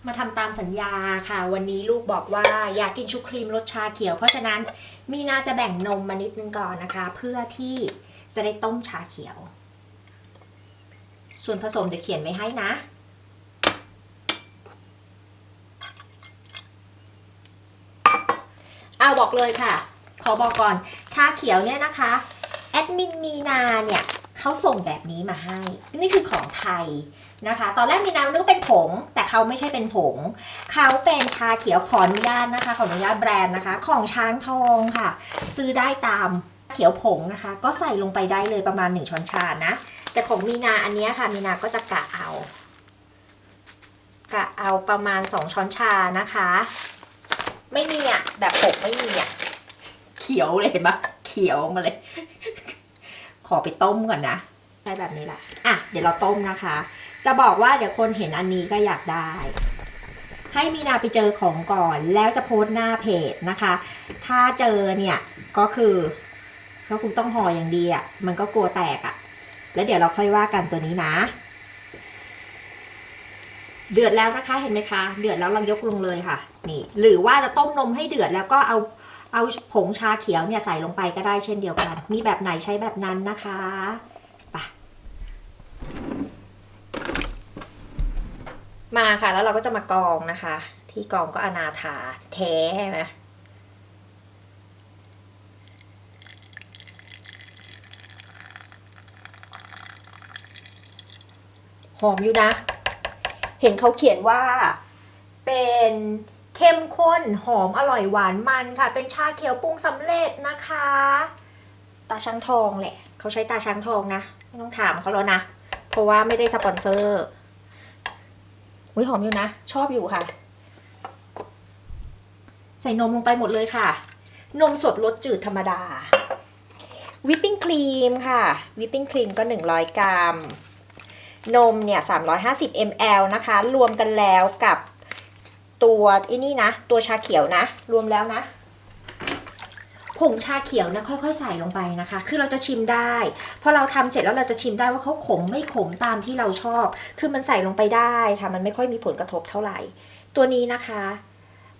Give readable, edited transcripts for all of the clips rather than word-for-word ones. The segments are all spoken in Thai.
มาทำตามสัญญาค่ะวันนี้ลูกบอกว่าอยากกินชูครีมรสชาเขียวเพราะฉะนั้นมีนาจะแบ่งนมมานิดนึงก่อนนะคะเพื่อที่จะได้ต้มชาเขียวส่วนผสมเดี๋ยวเขียนไว้ให้นะบอกเลยค่ะขอบอกก่อนชาเขียวเนี่ยนะคะแอดมินมีนาเนี่ยเขาส่งแบบนี้มาให้นี่คือของไทยนะคะตอนแรกมีนานึกเป็นผงแต่เขาไม่ใช่เป็นผงเขาเป็นชาเขียวขออนุญาตนะคะขออนุญาตแบรนด์นะคะของช้างทองค่ะซื้อได้ตามเขียวผงนะคะก็ใส่ลงไปได้เลยประมาณ1ช้อนชานะแต่ของมีนาอันนี้ค่ะมีนาก็จะกะเอาประมาณ2ช้อนชานะคะไม่มีอ่ะแบบผงไม่มีอ่ะเขียวเลยเห็นปะเขียวมาเลยขอไปต้มก่อนนะใช้แบบนี้แหละอ่ะเดี๋ยวเราต้มนะคะจะบอกว่าเดี๋ยวคนเห็นอันนี้ก็อยากได้ให้มีนาไปเจอของก่อนแล้วจะโพสต์หน้าเพจนะคะถ้าเจอเนี่ยก็คือก็คงต้องห่ออย่างดีอ่ะมันก็กลัวแตกอ่ะแล้วเดี๋ยวเราค่อยว่ากันตัวนี้นะเดือดแล้วนะคะเห็นไหมคะเดือดแล้วเรายกลงเลยค่ะนี่หรือว่าจะต้มนมให้เดือดแล้วก็เอาผงชาเขียวเนี่ยใส่ลงไปก็ได้เช่นเดียวกันมีแบบไหนใช้แบบนั้นนะคะไปมาค่ะแล้วเราก็จะมากรองนะคะที่กรองก็อนาถาแท้ใช่ไหมหอมอยู่นะเห็นเขาเขียนว่าเป็นเข้มข้นหอมอร่อยหวานมันค่ะเป็นชาเขียวปรุงสำเร็จนะคะตาช้างทองแหละเขาใช้ตาช้างทองนะไม่ต้องถามเขาแล้วนะเพราะว่าไม่ได้สปอนเซอร์อุ้ยหอมอยู่นะชอบอยู่ค่ะใส่นมลงไปหมดเลยค่ะนมสดรสจืดธรรมดาวิปปิ้งครีมค่ะวิปปิ้งครีมก็100 กรัมนมเนี่ย350 ml นะคะรวมกันแล้วกับตัวนี่นะตัวชาเขียวนะรวมแล้วนะผงชาเขียวนะค่อยๆใส่ลงไปนะคะคือเราจะชิมได้พอเราทำเสร็จแล้วเราจะชิมได้ว่าเขาขมไม่ขมตามที่เราชอบคือมันใส่ลงไปได้ค่ะมันไม่ค่อยมีผลกระทบเท่าไหร่ตัวนี้นะคะ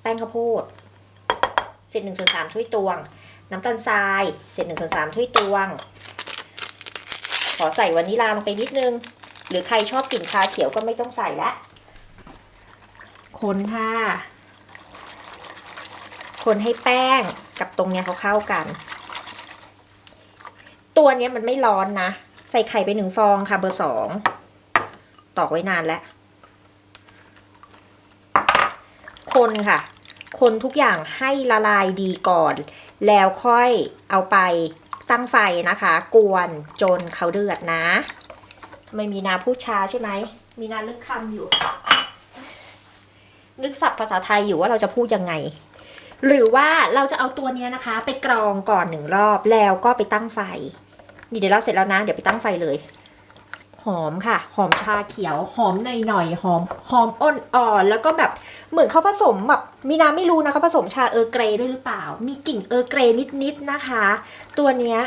แป้งข้าวโพดเศษ1/3 ถ้วยตวงน้ำตาลทรายเศษ1/3 ถ้วยตวงขอใส่วานิลลาลงไปนิดนึงหรือใครชอบกลิ่นชาเขียวก็ไม่ต้องใส่แล้วคนค่ะคนให้แป้งกับตรงเนี้ยเขาเข้ากันตัวเนี้ยมันไม่ร้อนนะใส่ไข่ไป1 ฟองค่ะเบอร์ 2ตอกไว้นานแล้วคนค่ะคนทุกอย่างให้ละลายดีก่อนแล้วค่อยเอาไปตั้งไฟนะคะกวนจนเขาเดือดนะไม่มีนาพูดช้าใช่ไหมมีนานึกคำอยู่นึกศัพท์ภาษาไทยอยู่ว่าเราจะพูดยังไงหรือว่าเราจะเอาตัวนี้นะคะไปกรองก่อน1 รอบแล้วก็ไปตั้งไฟนี่เดี๋ยวเราเสร็จแล้วนะเดี๋ยวไปตั้งไฟเลยหอมค่ะหอมชาเขียวหอมหน่อยๆหอมอ่อนๆแล้วก็แบบเหมือนเขาผสมแบบมีนาไม่รู้นะเขาผสมชาเออร์เกรย์ด้วยหรือเปล่ามีกลิ่นเออร์เกรย์นิดๆนะคะตัวเนี้ย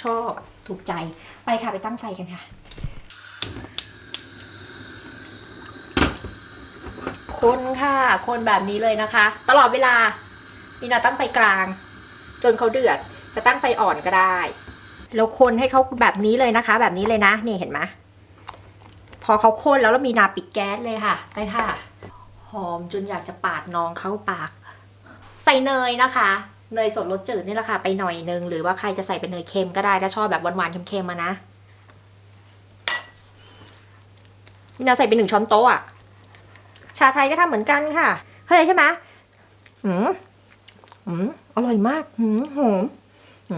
ชอบถูกใจไปค่ะไปตั้งไฟกันค่ะคนค่ะคนแบบนี้เลยนะคะตลอดเวลามีนาตั้งไฟกลางจนเขาเดือดจะตั้งไฟอ่อนก็ได้แล้วคนให้เขาแบบนี้เลยนะคะแบบนี้เลยนะนี่เห็นไหมพอเขาข้นแล้วมีนาปิดแก๊สเลยค่ะไปค่ะหอมจนอยากจะปาดน้องเข้าปากใส่เนยนะคะเนยสดรสจืดนี่แหละค่ะไปหน่อยนึงหรือว่าใครจะใส่เป็นเนยเค็มก็ได้ถ้าชอบแบบหวานๆเค็มๆมานะมีนาใส่เป็น1 ช้อนโต๊ะอะชาไทยก็ทำเหมือนกันค่ะเข้าใจใช่ไหมอร่อยมากหอ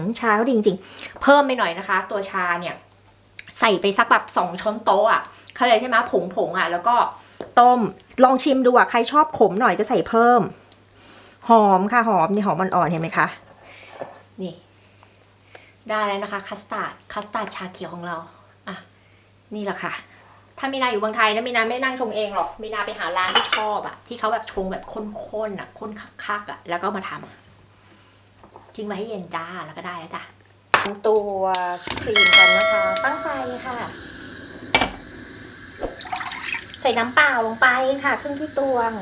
มชาเขาดีจริงๆเพิ่มไปหน่อยนะคะตัวชาเนี่ยใส่ไปสักแบบ2 ช้อนโต๊ะอ่ะเข้าใจใช่ไหมผงอ่ะแล้วก็ต้มลองชิมดูอ่ะใครชอบขมหน่อยก็ใส่เพิ่มหอมค่ะหอมนี่หอมอ่อนๆเห็นไหมคะนี่ได้แล้วนะคะคัสตาร์ดชาเขียวของเราอ่ะนี่แหละค่ะถ้ามีนาอยู่เมืองไทยนะมีนาไม่นั่งชงเองหรอกมีนาไปหาร้านที่ชอบอะที่เขาแบบชงแบบข้นๆอะข้นคักๆอะแล้วก็มาทำทิ้งไว้ให้เย็นจ้าแล้วก็ได้แล้วจ้ะตัวครีมกันนะคะตั้งไฟค่ะ ใส่น้ำเปล่าลงไปค่ะครึ่งถ้วยตวง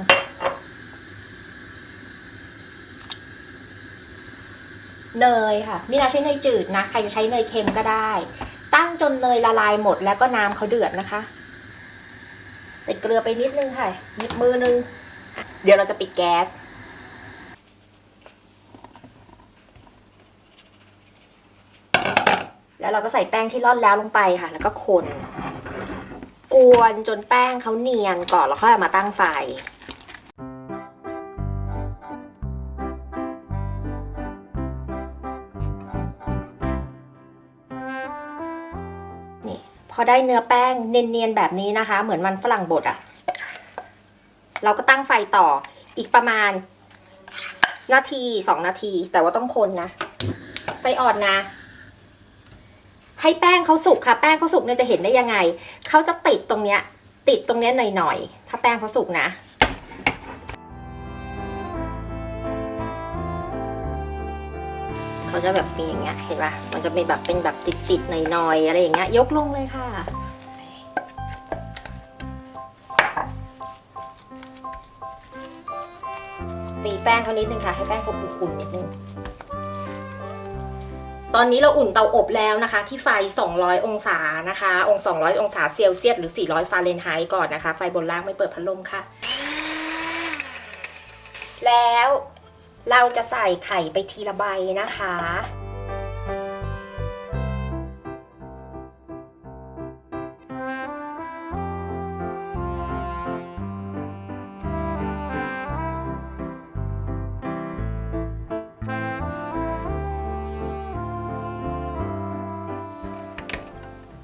เนยค่ะมีนาใช้เนยจืดนะใครจะใช้เนยเค็มก็ได้ตั้งจนเนยละลายหมดแล้วก็น้ำเขาเดือดนะคะใส่เกลือไปนิดนึงค่ะหยิบมือนึงเดี๋ยวเราจะปิดแก๊สแล้วเราก็ใส่แป้งที่ร่อนแล้วลงไปค่ะแล้วก็คนกวนจนแป้งเขาเนียนก่อนแล้วค่อยเอามาตั้งไฟนี่พอได้เนื้อแป้งเนียนๆแบบนี้นะคะเหมือนมันฝรั่งบดอ่ะเราก็ตั้งไฟต่ออีกประมาณนาที2 นาทีแต่ว่าต้องคนนะไฟอ่อนนะให้แป้งเขาสุกค่ะแป้งเขาสุกเนี่ยจะเห็นได้ยังไงเขาจะติดตรงเนี้ยหน่อยๆถ้าแป้งเขาสุกนะเขาจะแบบมีอย่างเงี้ยเห็นปะมันจะเป็นแบบติดๆหน่อยๆอะไรอย่างเงี้ยยกลงเลยค่ะตีแป้งเขานิดนึงค่ะให้แป้งเขาอุ่นๆนิดนึงตอนนี้เราอุ่นเตาอบแล้วนะคะที่ไฟ200องศานะคะ200องศาเซลเซียสหรือ400ฟาเรนไฮต์ก่อนนะคะไฟบนล่างไม่เปิดพัดลมค่ะแล้วเราจะใส่ไข่ไปทีละใบนะคะ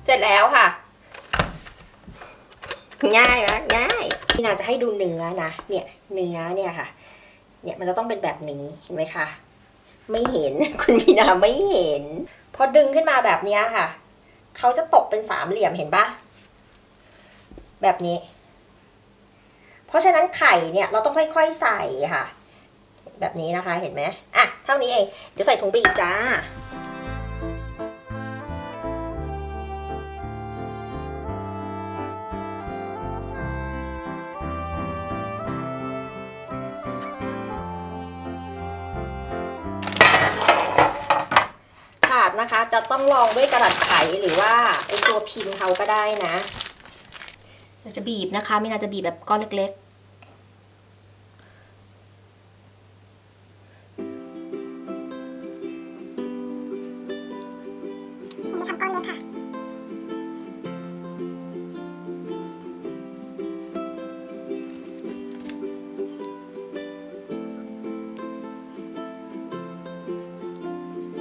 เสร็จแล้วค่ะง่ายไหมง่ายพี่นาจะให้ดูเนื้อนะเนี่ยเนื้อเนี่ยค่ะเนี่ยมันจะต้องเป็นแบบนี้เห็นไหมคะไม่เห็นคุณมีนาไม่เห็นพอดึงขึ้นมาแบบนี้ค่ะเขาจะตกเป็น3เหลี่ยมเห็นปะแบบนี้เพราะฉะนั้นไข่เนี่ยเราต้องค่อยๆใส่ค่ะแบบนี้นะคะเห็นไหมอ่ะเท่านี้เองเดี๋ยวใส่ถุงไปอีกจ้านะคะจะต้องลองด้วยกระดาษไขหรือว่าไอตัวพิมพ์เขาก็ได้นะเราจะบีบนะคะมีนาจะบีบแบบก้อนเล็กๆทำก้อนเล็กค่ะ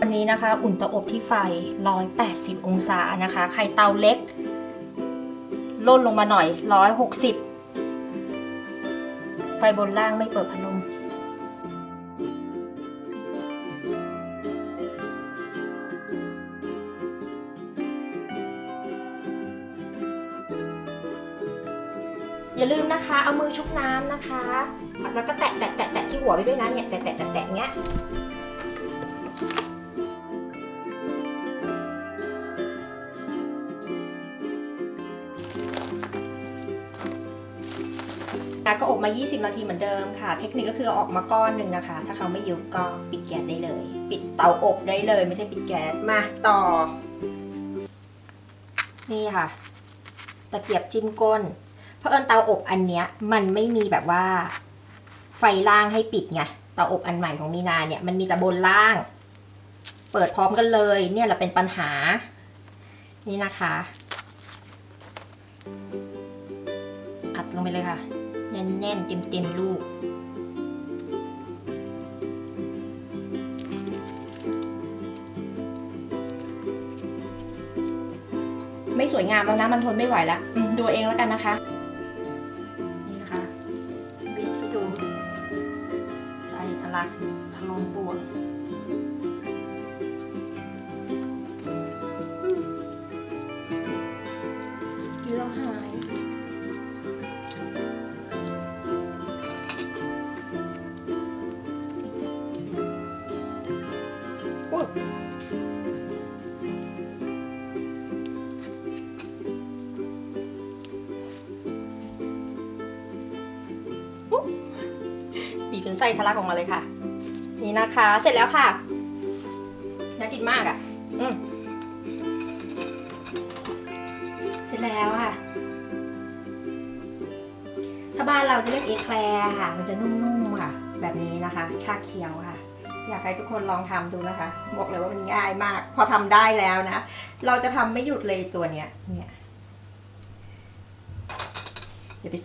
วันนี้นะคะอุ่นเตาอบที่ไฟ180องศานะคะใครเตาเล็กล่นลงมาหน่อย160ไฟบนล่างไม่เปิดพัดลมอย่าลืมนะคะเอามือชุบน้ำนะคะแล้วก็แตะที่หัวไปด้วยนะเนี่ยแตะเงี้ยก็อบมา20 นาทีเหมือนเดิมค่ะเทคนิคก็คือออกมาก้อนหนึ่งนะคะถ้าเขาไม่ยุบก็ปิดแก๊สได้เลยปิดเตาอบได้เลยไม่ใช่ปิดแก๊สมาต่อนี่ค่ะตะเกียบจิ้มก้นเพราะเตาอบอันเนี้ยมันไม่มีแบบว่าไฟล่างให้ปิดไงเตาอบอันใหม่ของมีนาเนี่ยมันมีแต่บนล่างเปิดพร้อมกันเลยเนี่ยแหละเป็นปัญหานี่นะคะอัดลงไปเลยค่ะแน่นๆเต็มลูกไม่สวยงามแล้วนะมันทนไม่ไหวแล้วดูเองแล้วกันนะคะนี่นะคะบีบให้ดูใส่ทะลักทะลงปวดแล้วหาย หรือใส่ทะลักออกมาเลยค่ะ นี่นะคะ เสร็จแล้วค่ะน่ากินมากอ่ะเสร็จแล้วค่ะถ้าบ้านเราจะเรียกเอแคลร์ค่ะมันจะนุ่มๆค่ะแบบนี้นะคะชาเขียวค่ะอยากให้ทุกคนลองทำดูนะคะบอกเลยว่ามันง่ายมากพอทำได้แล้วนะเราจะทำไม่หยุดเลยตัวเนี้ย